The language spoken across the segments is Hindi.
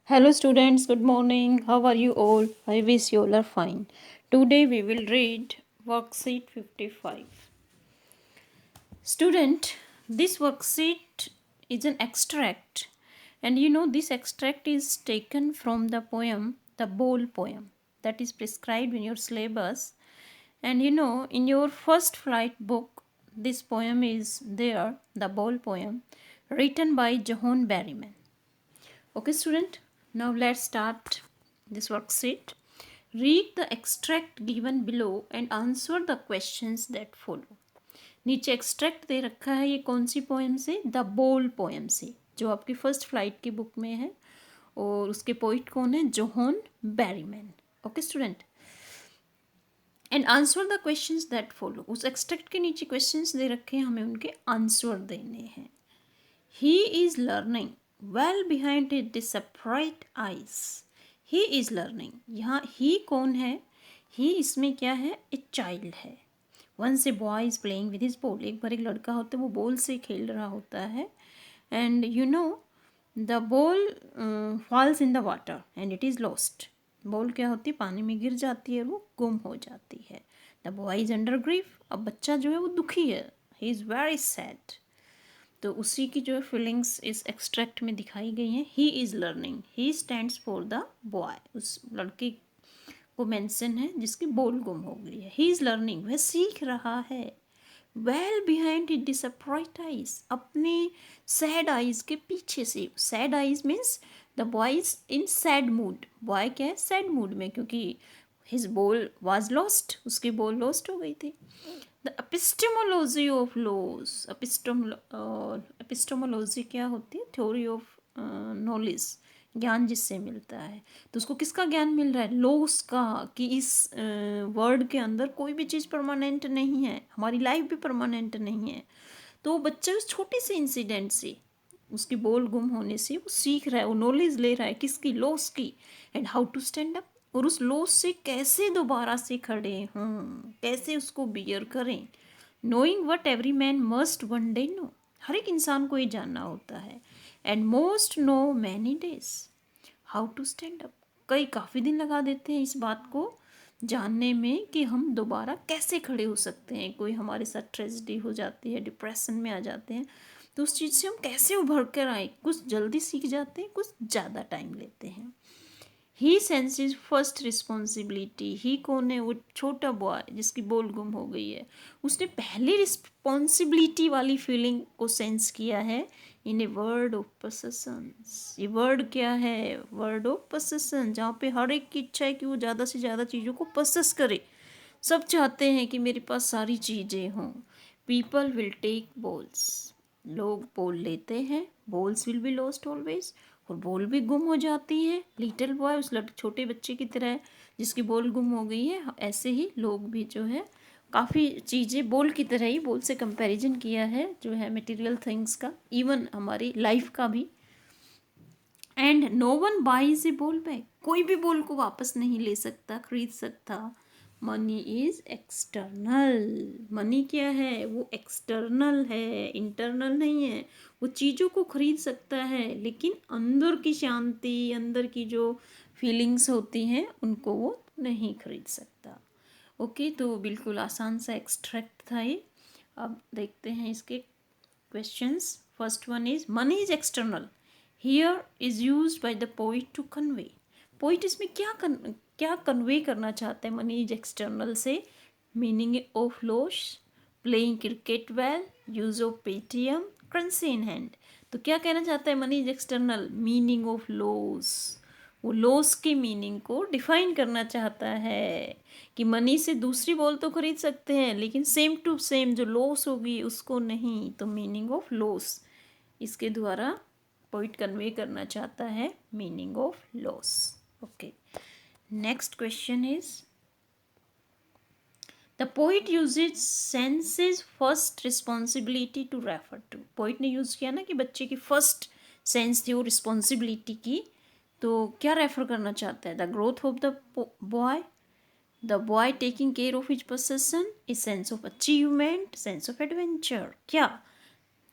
Hello students, good morning. How are you all? I wish you all are fine. Today we will read worksheet 55. Student, this worksheet is an extract, and this extract is taken from the poem The Bowl Poem that is prescribed in your syllabus. And in your first flight book this poem is there, The Bowl Poem, written by John Berryman. Okay, student, now let's start this worksheet. Read the extract given below and answer the questions that follow. नीचे एक्सट्रैक्ट दे रखा है, ये कौन सी पोएम से? द बोल पोएम से, जो आपकी फर्स्ट फ्लाइट की बुक में है, और उसके पोइट कौन है? Johan Berryman. Okay student, and answer the questions that follow. उस एक्सट्रैक्ट के नीचे क्वेश्चंस दे रखे हैं, हमें उनके आंसर देने हैं. He is learning. Well behind his separate eyes. He is learning. यहाँ he कौन है? He इसमें क्या है? A child है. Once a boy is playing with his ball. एक बार एक लड़का होता है, वो बॉल से खेल रहा होता है. And the ball falls in the water and it is lost. Ball क्या होती है? पानी में गिर जाती है, वो गुम हो जाती है. The boy is under grief. अब बच्चा जो है वो दुखी है. He is very sad. तो उसी की जो फीलिंग्स इस एक्सट्रैक्ट में दिखाई गई हैं. He is learning. He stands for the boy. उस लड़के को मेंशन है जिसकी बॉल गुम हो गई है. ही इज़ लर्निंग, वह सीख रहा है. Well behind it disappoint eyes, अपने सैड आइज के पीछे से. Sad eyes means the boy is in sad mood. Boy क्या है? सैड मूड में, क्योंकि हिज बॉल वाज लॉस्ट, उसकी बॉल लॉस्ट हो गई थी. The epistemology of loss. Epistemology क्या होती है? थ्योरी ऑफ नॉलेज, ज्ञान जिससे मिलता है. तो उसको किसका ज्ञान मिल रहा है? लॉस का, कि इस वर्ड के अंदर कोई भी चीज़ परमानेंट नहीं है, हमारी लाइफ भी परमानेंट नहीं है. तो वो बच्चा उस छोटे से इंसिडेंट से, उसकी बॉल गुम होने से वो सीख रहा है, वो नॉलेज ले रहा है किसकी? लॉस की. And how to stand up, और उस लॉस से कैसे दोबारा से खड़े हों, कैसे उसको बियर करें. Knowing what every man must one day know, हर एक इंसान को ये जानना होता है. And most know many days how to stand up, कई काफ़ी दिन लगा देते हैं इस बात को जानने में कि हम दोबारा कैसे खड़े हो सकते हैं. कोई हमारे साथ ट्रेजिडी हो जाती है, डिप्रेशन में आ जाते हैं, तो उस चीज़ से हम कैसे उभर कर आए. कुछ जल्दी सीख जाते हैं, कुछ ज़्यादा टाइम लेते हैं. ही सेंसेस फर्स्ट रिस्पॉन्सिबिलिटी. ही कौन है? वो छोटा बॉय जिसकी बॉल गुम हो गई है. उसने पहले रिस्पॉन्सिबिलिटी वाली फीलिंग को सेंस किया है इन ए वर्ड ऑफ पोसेशंस. ये वर्ड क्या है? वर्ड ऑफ पोसेशन, जहाँ पे हर एक की इच्छा है कि वो ज़्यादा से ज़्यादा चीज़ों को पोसेस करे. सब चाहते हैं कि मेरे पास सारी चीज़ें हों. पीपल विल टेक बॉल्स, लोग बॉल लेते हैं. Balls will be lost always, और बॉल भी गुम हो जाती है. लिटिल बॉय उस छोटे बच्चे की तरह है जिसकी बॉल गुम हो गई है. ऐसे ही लोग भी जो है काफ़ी चीज़ें बॉल की तरह ही, बॉल से कंपैरिजन किया है जो है मटेरियल थिंग्स का, इवन हमारी लाइफ का भी. And no one buys a ball back, कोई भी बॉल को वापस नहीं ले सकता, खरीद सकता. Money is external. मनी क्या है? वो एक्सटर्नल है, इंटरनल नहीं है. वो चीज़ों को खरीद सकता है, लेकिन अंदर की शांति, अंदर की जो फीलिंग्स होती हैं उनको वो नहीं खरीद सकता. ओके, तो बिल्कुल आसान सा एक्सट्रैक्ट था ये. अब देखते हैं इसके questions. First one is money is external. Here is use by the poet to convey. Poet इसमें क्या कन्वे करना चाहते हैं मनी इज एक्सटर्नल से? Meaning of loss, playing cricket well, use of Paytm, currency in hand. तो क्या कहना चाहता है money is external? Meaning of loss. वो लॉस के मीनिंग को डिफाइन करना चाहता है कि मनी से दूसरी बॉल तो खरीद सकते हैं, लेकिन सेम टू सेम जो लॉस होगी उसको नहीं. तो मीनिंग ऑफ लॉस, इसके द्वारा पोइट कन्वे करना चाहता है meaning of loss. Okay, next question is the poet uses senses first responsibility to refer to. Poet ने यूज़ किया ना कि बच्चे की फर्स्ट सेंस थी वो रिस्पॉन्सिबिलिटी की, तो क्या रेफर करना चाहता है? The growth of the boy, the boy taking care of his possession, a sense of achievement, sense of adventure. क्या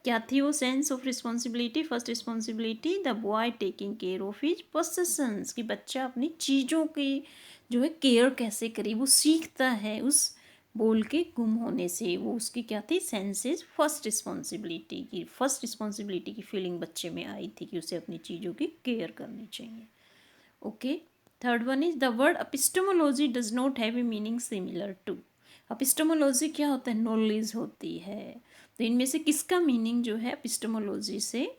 क्या थी वो sense of responsibility? First responsibility, the boy taking care of his possessions, कि बच्चा अपनी चीज़ों की जो है केयर कैसे करे, वो सीखता है उस बोल के गुम होने से। वो उसकी क्या थी? सेंसेस फर्स्ट रिस्पॉन्सिबिलिटी की फीलिंग बच्चे में आई थी कि उसे अपनी चीज़ों की केयर करनी चाहिए। Okay, third one is the word epistemology does not have a meaning similar to. Epistemology क्या होता है? नॉलेज होती है। तो इनमें से किसका मीनिंग जो है एपिस्टेमोलॉजी से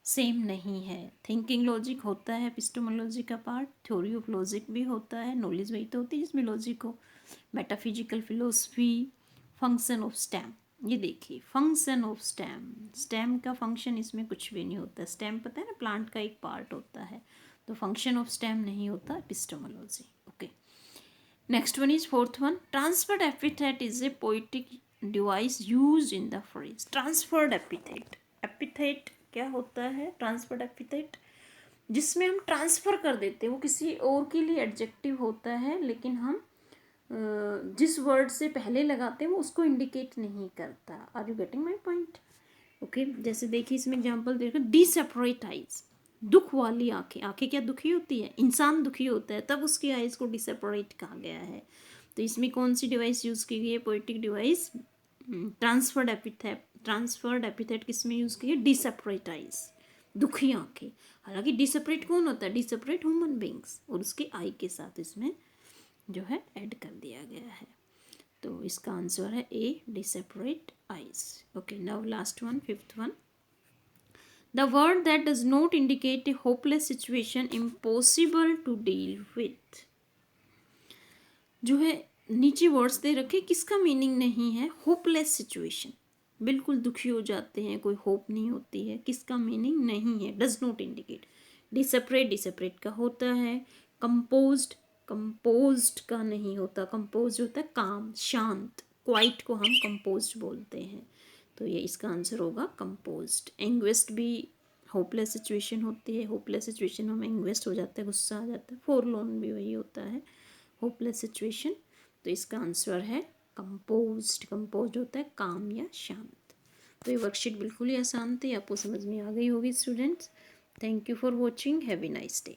सेम नहीं है? थिंकिंग लॉजिक होता है एपिस्टेमोलॉजी का पार्ट, थ्योरी ऑफ लॉजिक भी होता है, नॉलेज वही तो होती है जिसमें लॉजिक हो। Metaphysical philosophy, function of stem. ये देखिए फंक्शन ऑफ स्टेम, स्टेम का फंक्शन इसमें कुछ भी नहीं होता। स्टेम पता है ना, प्लांट का एक पार्ट होता है, तो फंक्शन ऑफ स्टेम नहीं होता epistemology. Okay, next one is fourth one, transferred epithet is a poetic device use in the phrase. Transferred epithet, epithet क्या होता है? ट्रांसफर्ड एपिथेट जिसमें हम ट्रांसफ़र कर देते हैं, वो किसी और के लिए एडजेक्टिव होता है, लेकिन हम जिस वर्ड से पहले लगाते हैं वो उसको इंडिकेट नहीं करता। Are you getting my point? Okay, जैसे देखिए इसमें एग्जाम्पल देखो, डिसेपरेट आइज, दुख वाली आंखें। आंखें क्या दुखी होती है? इंसान दुखी होता है तब उसकी आइज को डिसेपरेट कहा गया है। तो इसमें कौन सी डिवाइस यूज़ की गई है? पोइटिक डिवाइस, ट्रांसफर्ड एपिथेट किस में यूज़ की है? डिसेपरेट आइज, दुखी आंखें। हालांकि डिसेपरेट कौन होता है? डिसेपरेट ह्यूमन बींग्स, और उसके आई के साथ इसमें जो है ऐड कर दिया गया है। तो इसका आंसर है A, desperate eyes. Okay, now last one, fifth one, the word that does not indicate a hopeless situation impossible to deal with. जो है नीचे वर्ड्स दे रखे, किसका मीनिंग नहीं है? होपलेस सिचुएशन, बिल्कुल दुखी हो जाते हैं, कोई होप नहीं होती है, किसका मीनिंग नहीं है? Does not indicate. Desperate, desperate का होता है। कंपोज्ड, कंपोज्ड का नहीं होता। कंपोज होता है काम, शांत। क्वाइट को हम कंपोज्ड बोलते हैं, तो ये इसका आंसर होगा कंपोज्ड। एंग्वेस्ट भी होपलेस सिचुएशन होती है, होपलेस सिचुएशन में एंग्वेस्ट हो जाता है, गुस्सा आ जाता है। फोरलोन भी वही होता है, होपलेस सिचुएशन। तो इसका आंसर है कंपोज्ड। कंपोज्ड होता है काम या शांत। तो ये वर्कशीट बिल्कुल ही आसान थी, आपको समझ में आ गई होगी students. Thank you for watching, have a nice day.